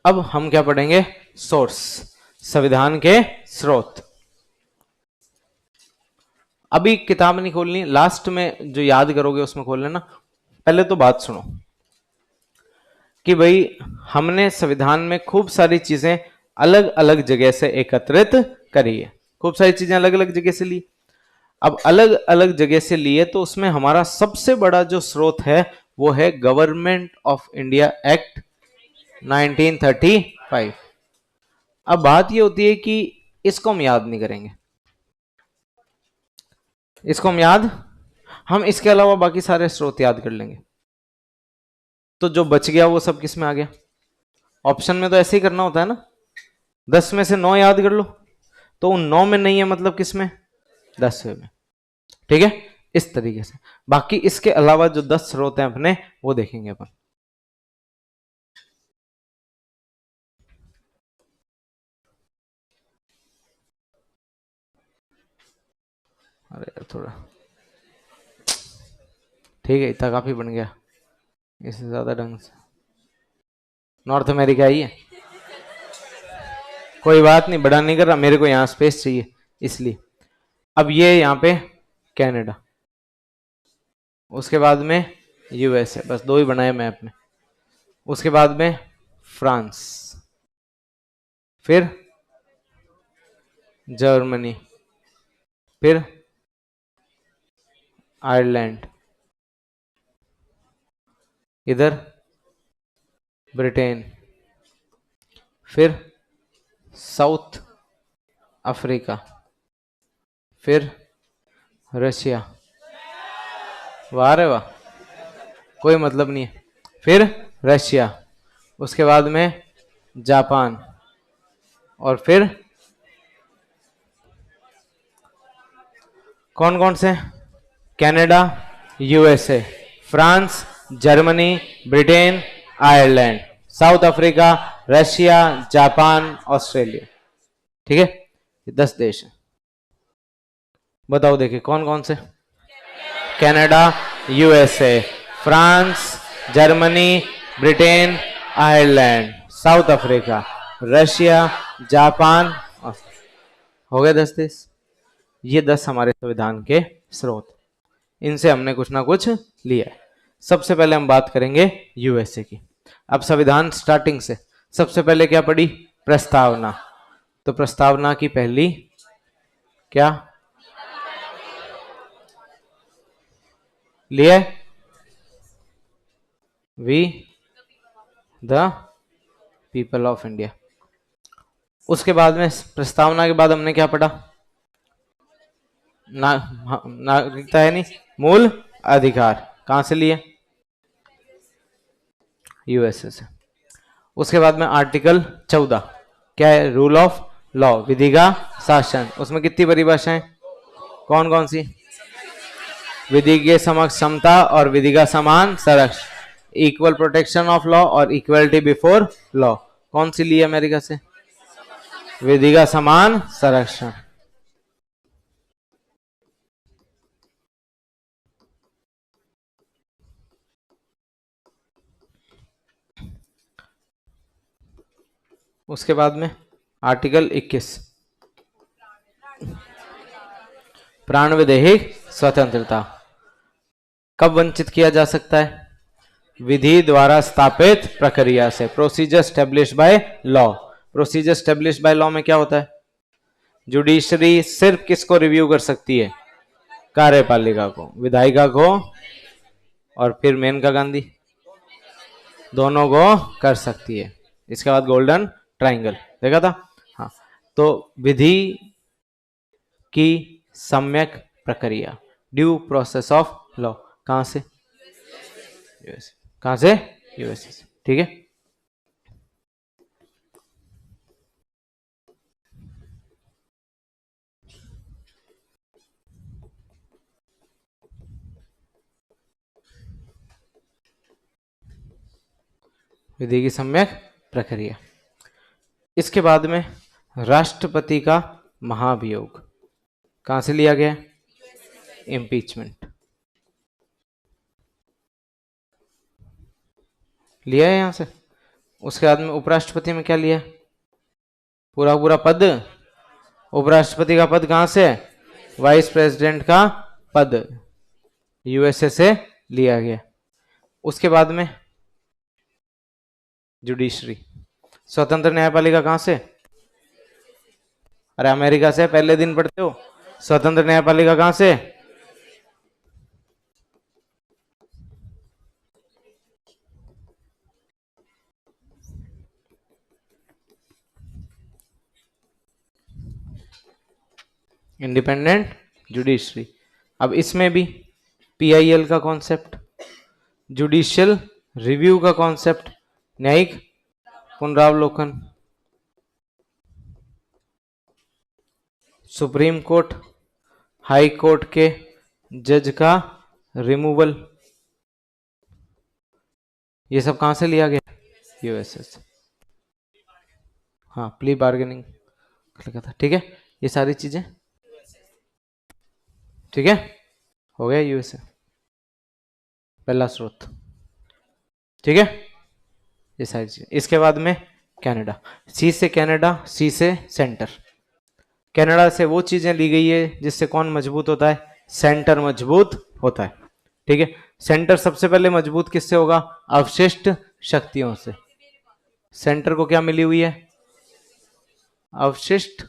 अब हम क्या पढ़ेंगे? सोर्स, संविधान के स्रोत। अभी किताब नहीं खोलनी, लास्ट में जो याद करोगे उसमें खोल लेना। पहले तो बात सुनो कि भाई हमने संविधान में खूब सारी चीजें अलग अलग जगह से एकत्रित करी है, खूब सारी चीजें अलग अलग जगह से ली। अब अलग अलग जगह से लिए तो उसमें हमारा सबसे बड़ा जो स्रोत है वो है गवर्नमेंट ऑफ इंडिया एक्ट 1935। अब बात ये होती है कि इसको हम याद नहीं करेंगे, इसको हम इसके अलावा बाकी सारे स्रोत याद कर लेंगे। तो जो बच गया वो सब किस में आ गया? ऑप्शन में तो ऐसे ही करना होता है ना, 10 में से 9 याद कर लो, तो उन 9 में नहीं है मतलब किस में? 10वें में। ठीक है, इस तरीके से। बाकी इसके अलावा जो 10 स्रोत हैं अपने, वो देखेंगे अपन। अरे थोड़ा ठीक है, इतना काफी बन गया, इससे ज्यादा ढंग से नॉर्थ अमेरिका ही है। कोई बात नहीं, बड़ा नहीं कर रहा, मेरे को यहाँ स्पेस चाहिए इसलिए। अब ये यहाँ पे कनाडा, उसके बाद में यूएसए, बस 2 ही बनाए मैप में। उसके बाद में फ्रांस, फिर जर्मनी, फिर आयरलैंड, इधर ब्रिटेन, फिर साउथ अफ्रीका, फिर रशिया। वाह रे वाह, कोई मतलब नहीं है। फिर रशिया, उसके बाद में जापान, और फिर कौन कौन से? Canada, USA, France, Germany, Britain, Ireland, south Africa, Russia, Japan, Australia. ठीक है, ये 10 देश हैं। बताओ देखिए कौन कौन से? Canada, USA, France, Germany, Britain, Ireland, south Africa, Russia, Japan. हो गए 10 देश। ये 10 हमारे संविधान के स्रोत, इनसे हमने कुछ ना कुछ लिया है। सबसे पहले हम बात करेंगे यूएसए की। अब संविधान स्टार्टिंग से सबसे पहले क्या पढ़ी? प्रस्तावना। तो प्रस्तावना की पहली क्या लिए? We the people of India. उसके बाद में प्रस्तावना के बाद हमने क्या पढ़ा? नागरिकता है नहीं, मूल अधिकार। कहां से लिए? यूएसए से। उसके बाद में आर्टिकल 14 क्या है? रूल ऑफ लॉ, विधि का शासन। उसमें कितनी परिभाषाएं? कौन कौन सी? विधि के समक्ष समता और विधि का समान संरक्षण, इक्वल प्रोटेक्शन ऑफ लॉ और इक्वलिटी बिफोर लॉ। कौन सी ली है अमेरिका से? विधि का समान संरक्षण। उसके बाद में आर्टिकल 21 प्राण विदेहिक स्वतंत्रता। कब वंचित किया जा सकता है? विधि द्वारा स्थापित प्रक्रिया से, procedure establish by law. Procedure establish by law में क्या होता है? जुडिशरी सिर्फ किसको रिव्यू कर सकती है? कार्यपालिका को, विधायिका को, और फिर मेनका गांधी, दोनों को कर सकती है। इसके बाद गोल्डन ट्राइंगल देखा था। हाँ, तो विधि की सम्यक प्रक्रिया, ड्यू प्रोसेस ऑफ लॉ, कहां से? यूएस। कहां से? यूएसए से। ठीक है, विधि की सम्यक प्रक्रिया। इसके बाद में राष्ट्रपति का महाभियोग, कहां से लिया गया? इम्पीचमेंट लिया है यहां से। उसके बाद में उपराष्ट्रपति में क्या लिया? पूरा पूरा पद। उपराष्ट्रपति का पद कहां से? वाइस प्रेसिडेंट का पद यूएसए से लिया गया। उसके बाद में जुडिशरी, स्वतंत्र न्यायपालिका कहां से? अरे अमेरिका से, पहले दिन पढ़ते हो। स्वतंत्र न्यायपालिका कहां से? Independent judiciary. अब इसमें भी पीआईएल का कॉन्सेप्ट, जुडिशियल रिव्यू का कॉन्सेप्ट, न्यायिक पुनरावलोकन, सुप्रीम कोर्ट हाई कोर्ट के जज का रिमूवल, ये सब कहां से लिया गया? यूएसए से। हाँ, प्ली बार्गेनिंग लिखा था, ठीक है। ये सारी चीजें ठीक है, हो गया यूएसए पहला स्रोत, ठीक है। ये सारी चीजें। इसके बाद में कनाडा, सी से कनाडा, सी से सेंटर। कनाडा से वो चीजें ली गई है जिससे कौन मजबूत होता है? सेंटर मजबूत होता है, ठीक है। सेंटर सबसे पहले मजबूत किससे होगा? अवशिष्ट शक्तियों से। सेंटर को क्या मिली हुई है? अवशिष्ट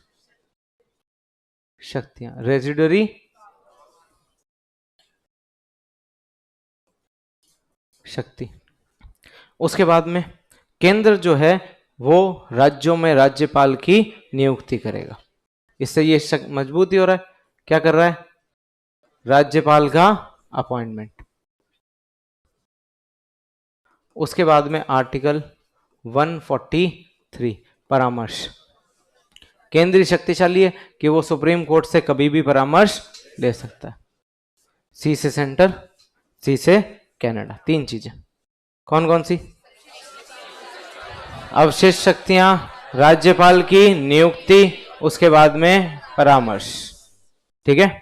शक्तियां, रेजिडरी शक्ति। उसके बाद में केंद्र जो है वो राज्यों में राज्यपाल की नियुक्ति करेगा, इससे ये मजबूत ही हो रहा है। क्या कर रहा है? राज्यपाल का अपॉइंटमेंट। उसके बाद में आर्टिकल 143 परामर्श। केंद्रीय शक्तिशाली है कि वो सुप्रीम कोर्ट से कभी भी परामर्श ले सकता है। सी से सेंटर, सी से कनाडा, तीन चीजें कौन कौन सी? अवशिष्ट शक्तियां, राज्यपाल की नियुक्ति, उसके बाद में परामर्श, ठीक है।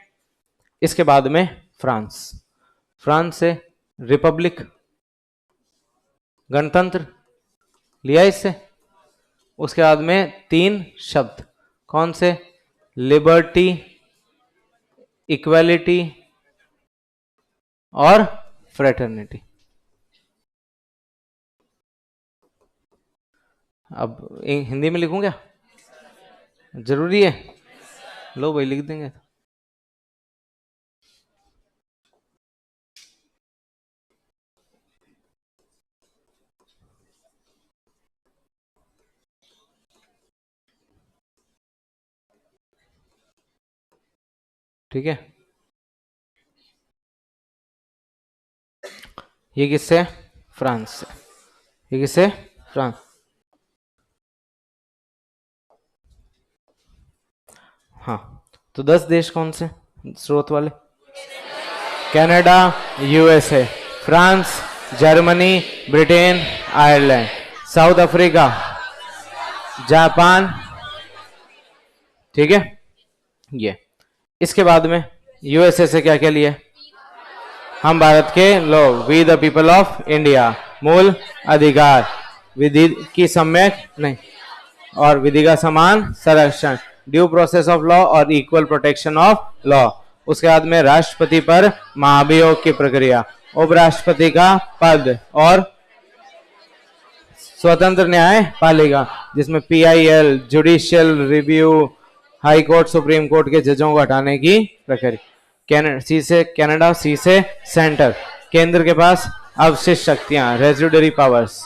इसके बाद में फ्रांस, फ्रांस से रिपब्लिक, गणतंत्र लिया इससे। उसके बाद में तीन शब्द कौन से? लिबर्टी, इक्वालिटी और फ्रेटर्निटी। अब हिंदी में लिखूं क्या? जरूरी है? लो भाई लिख देंगे। ठीक है, ये किससे? फ्रांस से। ये किससे? फ्रांस। हाँ, तो 10 देश कौन से स्रोत वाले? Canada, USA, France, Germany, Britain, Ireland, south Africa, Japan, ठीक है। ये इसके बाद में यूएसए से क्या क्या लिया? हम भारत के लोग, we the people of India, मूल अधिकार, विधि की सम्यक नहीं और विधि का समान संरक्षण, ड्यू प्रोसेस ऑफ लॉ और इक्वल प्रोटेक्शन ऑफ लॉ। उसके बाद में राष्ट्रपति पर महाभियोग की प्रक्रिया, उपराष्ट्रपति का पद और स्वतंत्र न्यायपालिका जिसमें PIL, judicial review, high court, supreme court के जजों को हटाने की प्रक्रिया। सी से कनाडा, सी से सेंटर, केंद्र के पास अवशिष्ट शक्तियां, रेजिडरी पावर्स,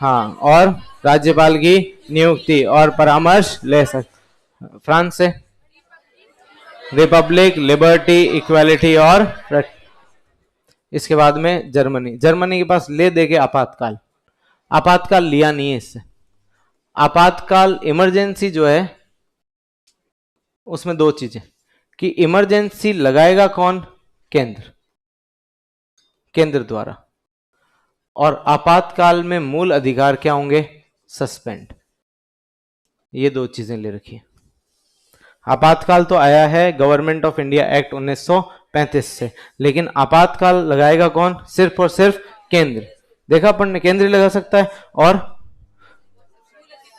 हाँ, और राज्यपाल की नियुक्ति और परामर्श ले सकते। फ्रांस से रिपब्लिक, लिबर्टी, इक्वालिटी और इसके बाद में जर्मनी, जर्मनी के पास ले दे के आपातकाल, आपातकाल लिया नहीं है इससे। आपातकाल इमरजेंसी जो है उसमें दो चीजें कि इमरजेंसी लगाएगा कौन? केंद्र, केंद्र द्वारा, और आपातकाल में मूल अधिकार क्या होंगे? सस्पेंड। ये दो चीजें ले रखी है। आपातकाल तो आया है गवर्नमेंट ऑफ इंडिया एक्ट 1935 से, लेकिन आपातकाल लगाएगा कौन? सिर्फ और सिर्फ केंद्र। देखा अपन ने, केंद्रीय लगा सकता है, और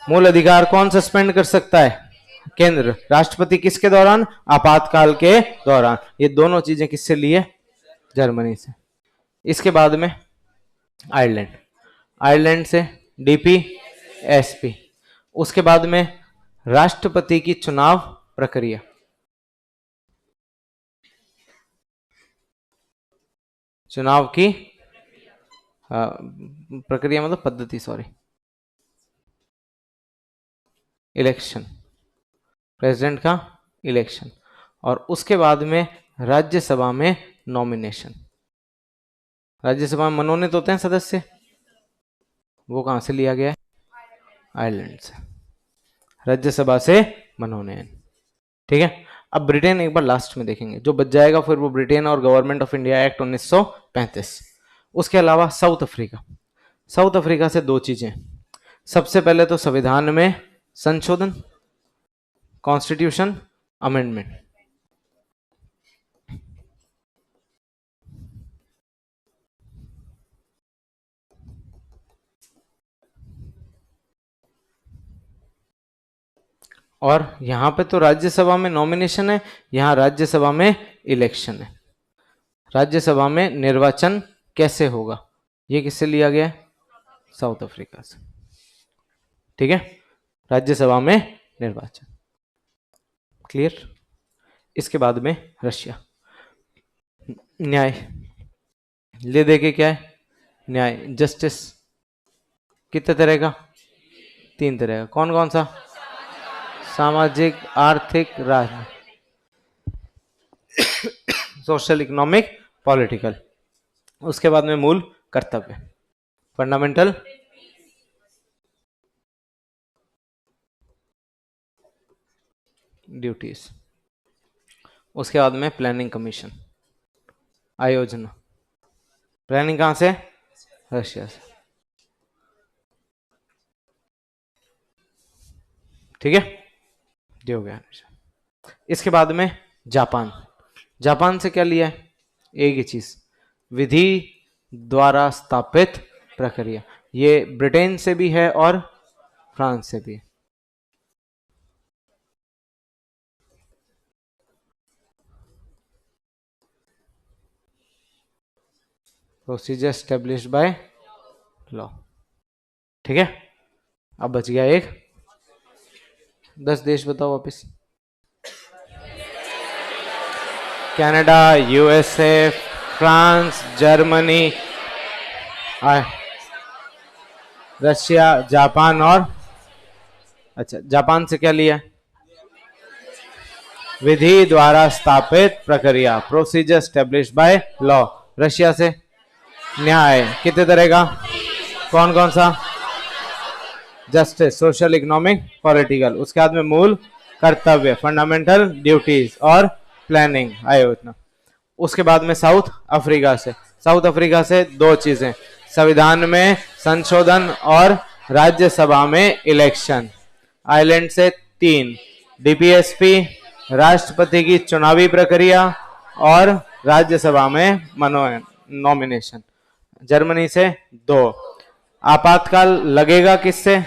मूल अधिकार कौन सस्पेंड कर सकता है? केंद्र। राष्ट्रपति किसके दौरान? आपातकाल के दौरान। ये दोनों चीजें किससे लिए? जर्मनी से। इसके बाद में आयरलैंड, आयरलैंड से डीपी एसपी। उसके बाद में राष्ट्रपति की चुनाव प्रक्रिया, चुनाव की प्रक्रिया मतलब पद्धति, सॉरी, इलेक्शन, प्रेसिडेंट का इलेक्शन। और उसके बाद में राज्यसभा में नॉमिनेशन। राज्यसभा में मनोनीत होते हैं सदस्य, वो कहां से लिया गया है? आयरलैंड से। राज्यसभा से मनोनयन। ठीक है। अब ब्रिटेन एक बार लास्ट में देखेंगे, जो बच जाएगा फिर वो ब्रिटेन और गवर्नमेंट ऑफ इंडिया एक्ट 1935। उसके अलावा साउथ अफ्रीका। साउथ अफ्रीका से दो चीजें, सबसे पहले तो संविधान में संशोधन, कॉन्स्टिट्यूशन अमेंडमेंट। और यहां पे तो राज्यसभा में नॉमिनेशन है, यहां राज्यसभा में इलेक्शन है। राज्यसभा में निर्वाचन कैसे होगा, ये किससे लिया गया है? साउथ अफ्रीका से। ठीक है। राज्यसभा में निर्वाचन, क्लियर। इसके बाद में रशिया, न्याय, ले देके क्या है? न्याय, जस्टिस। कितने तरह का? 3 तरह का। कौन कौन सा? सामाजिक, आर्थिक, राजनीतिक, सोशल, इकोनॉमिक, पॉलिटिकल। उसके बाद में मूल कर्तव्य, फंडामेंटल ड्यूटीज। उसके बाद में प्लानिंग कमीशन, आयोजना। प्लानिंग कहां से? रशिया से। ठीक है, ये हो गया। इसके बाद में जापान। जापान से क्या लिया है? एक ही चीज, विधि द्वारा स्थापित प्रक्रिया। ये ब्रिटेन से भी है और फ्रांस से भी है। Procedure established by law. ठीक है। अब बच गया एक, 10 देश बताओ वापिस। Canada, USA, France, Germany, Russia, Japan और, अच्छा, जापान से क्या लिया? विधि द्वारा स्थापित प्रक्रिया, procedure established by law. Russia से न्याय, कितने तरह का? कौन कौन सा? Justice, social, economic, political. उसके बाद में मूल कर्तव्य, फंडामेंटल ड्यूटीज, और प्लानिंग, आयोजना। उसके बाद में साउथ अफ्रीका से, साउथ अफ्रीका से दो चीजें, संविधान में संशोधन और राज्यसभा में इलेक्शन। आयरलैंड से 3, डीपीएसपी, राष्ट्रपति की चुनावी प्रक्रिया, और राज्यसभा में मनोनयन, नॉमिनेशन। जर्मनी से 2, आपातकाल लगेगा किससे?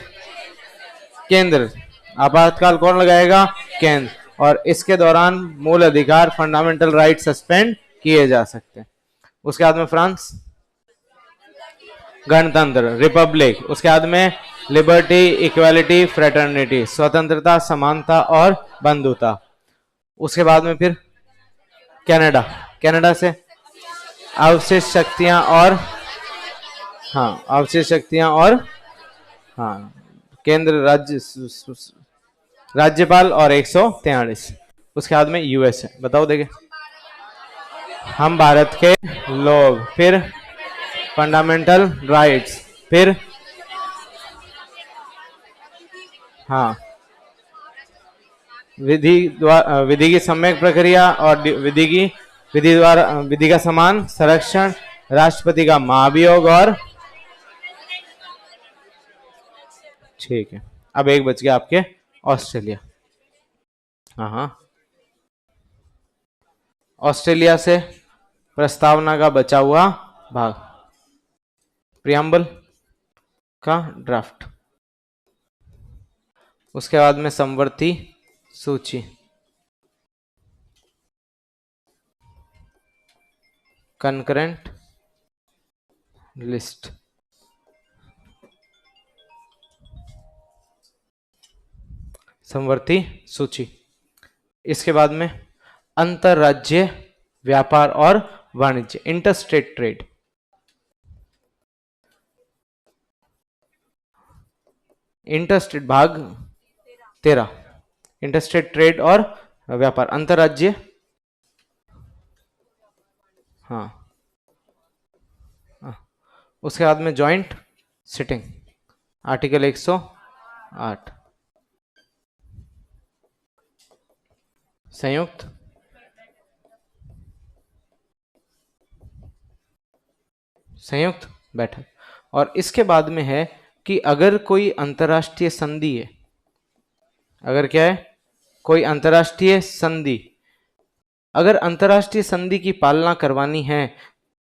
केंद्र। आपातकाल कौन लगाएगा? केंद्र। और इसके दौरान मूल अधिकार, फंडामेंटल राइट सस्पेंड किए जा सकते हैं। उसके बाद में फ्रांस, गणतंत्र, रिपब्लिक। उसके बाद में लिबर्टी, इक्वालिटी, फ्रेटर्निटी, स्वतंत्रता, समानता और बंधुता। उसके बाद में फिर कनाडा, कनाडा से अवशिष्ट शक्तियां और, हाँ, अवशिष्ट शक्तियां और, हाँ, केंद्र, राज्यपाल और 143। उसके बाद में यूएसए, बताओ देखे, हम भारत के लोग, फिर फंडामेंटल राइट्स, फिर, हाँ, विधि की सम्यक प्रक्रिया और विधि का समान संरक्षण, राष्ट्रपति का महाभियोग, और, ठीक है। अब एक बच गया आपके, ऑस्ट्रेलिया। हाँ, ऑस्ट्रेलिया से प्रस्तावना का बचा हुआ भाग, प्रियम्बल का ड्राफ्ट। उसके बाद में समवर्ती सूची, कंकरेंट लिस्ट, समवर्ती सूची। इसके बाद में अंतरराज्य व्यापार और वाणिज्य, इंटरस्टेट ट्रेड, इंटरस्टेट भाग 13, इंटरस्टेट ट्रेड और व्यापार, अंतरराज्य, हाँ, उसके बाद में जॉइंट सिटिंग, आर्टिकल 108, संयुक्त संयुक्त बैठक। और इसके बाद में है कि अगर कोई अंतरराष्ट्रीय संधि है, अगर क्या है, कोई अंतरराष्ट्रीय संधि, अगर अंतरराष्ट्रीय संधि की पालना करवानी है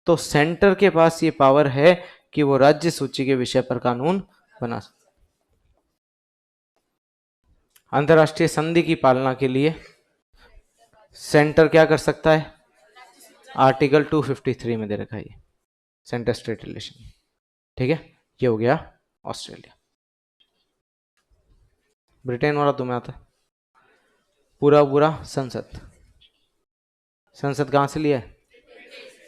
तो सेंटर के पास ये पावर है कि वो राज्य सूची के विषय पर कानून बना सकता। अंतरराष्ट्रीय संधि की पालना के लिए सेंटर क्या कर सकता है, आर्टिकल 253 में दे रखा है, सेंटर स्टेट रिलेशन। ठीक है, ये हो गया ऑस्ट्रेलिया। ब्रिटेन वाला तुम्हें आता है पूरा पूरा। संसद, संसद कहां से लिया है,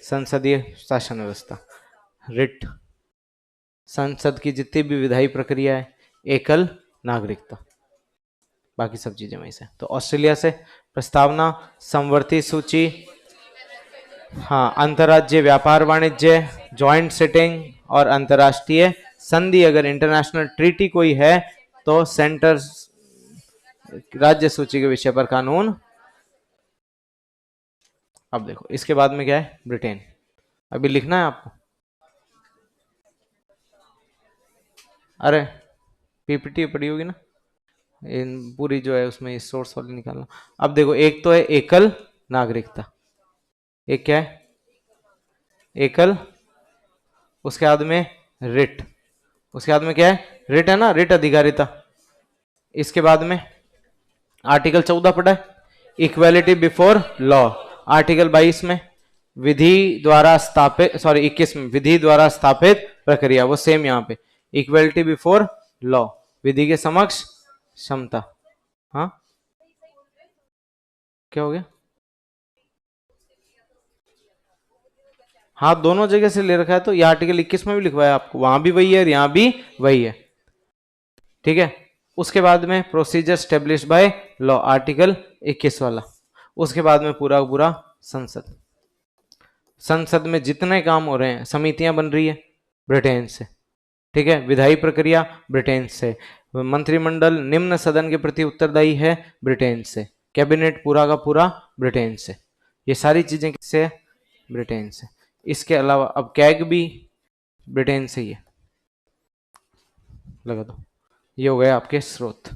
संसदीय शासन व्यवस्था, रिट, संसद की जितनी भी विधायी प्रक्रिया है, एकल नागरिकता, बाकी सब चीजें वहीं से। तो ऑस्ट्रेलिया से प्रस्तावना, समवर्ती सूची, हाँ, अंतरराज्य व्यापार वाणिज्य, जॉइंट सिटिंग और अंतरराष्ट्रीय संधि। अगर इंटरनेशनल ट्रीटी कोई है तो सेंटर राज्य सूची के विषय पर कानून। अब देखो इसके बाद में क्या है, ब्रिटेन। अभी लिखना है आपको, अरे पीपीटी पड़ी होगी ना, इन पूरी जो है उसमें सोर्स वाली निकालना। अब देखो, एक तो है एकल नागरिकता, एक क्या है, एकल, उसके बाद में रिट, उसके बाद में क्या है, रिट है ना, रिट अधिकारिता। इसके बाद में आर्टिकल 14 पढ़ा है, इक्वेलिटी बिफोर लॉ। आर्टिकल 22 में विधि द्वारा स्थापित, सॉरी 21 में विधि द्वारा स्थापित प्रक्रिया, वो सेम यहां पे, इक्वेलिटी बिफोर लॉ, विधि के समक्ष क्षमता। हाँ, क्या हो गया, हाँ दोनों जगह से ले रखा है, तो ये आर्टिकल 21 में भी लिखवाया आपको, वहां भी वही है और यहां भी वही है। ठीक है, उसके बाद में procedure establish by law, article 21 वाला। उसके बाद में पूरा पूरा संसद, संसद में जितने काम हो रहे हैं, समितियां बन रही है ब्रिटेन से। ठीक है, विधायी प्रक्रिया ब्रिटेन से, मंत्रिमंडल निम्न सदन के प्रति उत्तरदायी है ब्रिटेन से, कैबिनेट पूरा का पूरा ब्रिटेन से, ये सारी चीजें किससे, ब्रिटेन से। इसके अलावा अब कैग भी ब्रिटेन से ही है, लगा दो। ये हो गए आपके स्रोत।